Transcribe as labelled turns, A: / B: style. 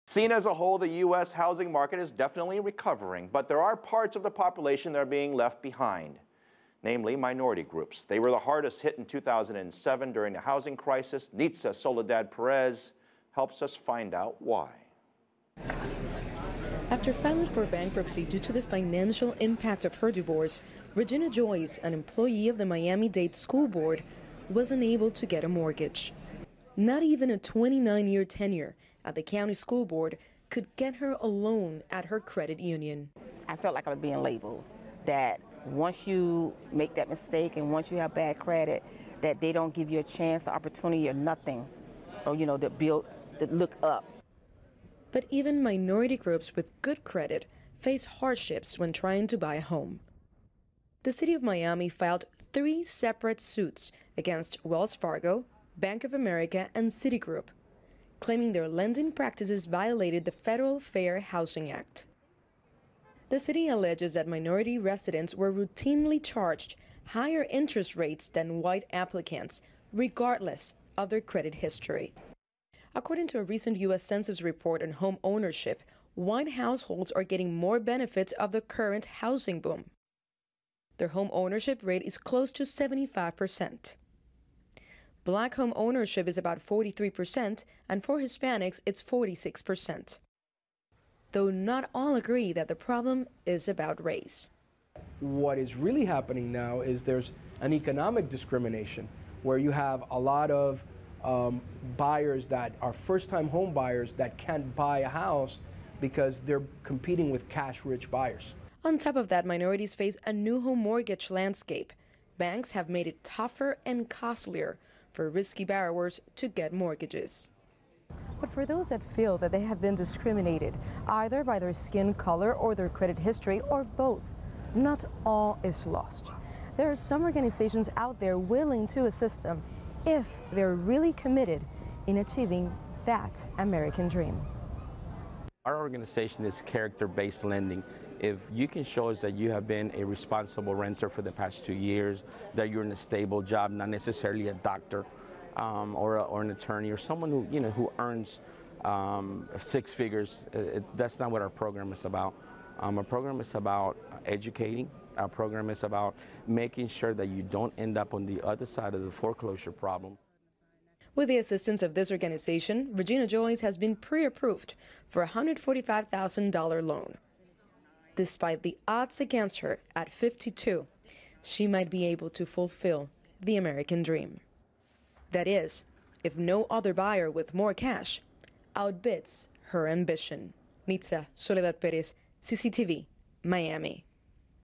A: Seen as a whole, the U.S. housing market is definitely recovering, but there are parts of the population that are being left behind, namely minority groups. They were the hardest hit in 2007 during the housing crisis. Nitza Soledad Perez helps us find out why.
B: After filing for bankruptcy due to the financial impact of her divorce, Regina Joyce, an employee of the Miami-Dade School Board, was unable to get a mortgage. Not even a 29-year tenure at the county school board could get her a loan at her credit union.
C: I felt like I was being labeled, that once you make that mistake and once you have bad credit, that they don't give you a chance, the opportunity, or nothing, or to look up.
B: But even minority groups with good credit face hardships when trying to buy a home. The city of Miami filed 3 separate suits against Wells Fargo, Bank of America, and Citigroup, claiming their lending practices violated the Federal Fair Housing Act. The city alleges that minority residents were routinely charged higher interest rates than white applicants, regardless of their credit history. According to a recent U.S. Census report on home ownership, white households are getting more benefits of the current housing boom. Their home ownership rate is close to 75%. Black home ownership is about 43%, and for Hispanics, it's 46%. Though not all agree that the problem is about race.
D: What is really happening now is there's an economic discrimination where you have a lot of buyers that are first-time home buyers that can't buy a house because they're competing with cash-rich buyers.
B: On top of that, minorities face a new home mortgage landscape. Banks have made it tougher and costlier for risky borrowers to get mortgages. But for those that feel that they have been discriminated, either by their skin color or their credit history, or both, not all is lost. There are some organizations out there willing to assist them if they're really committed in achieving that American dream.
E: Our organization is character-based lending. If you can show us that you have been a responsible renter for the past 2 years, that you're in a stable job, not necessarily a doctor or an attorney or someone who earns 6 figures, that's not what our program is about. Our program is about educating. Our program is about making sure that you don't end up on the other side of the foreclosure problem.
B: With the assistance of this organization, Regina Joyce has been pre-approved for a $145,000 loan. Despite the odds against her at 52, she might be able to fulfill the American dream. That is, if no other buyer with more cash outbids her ambition. Nitza Soledad Perez, CCTV, Miami.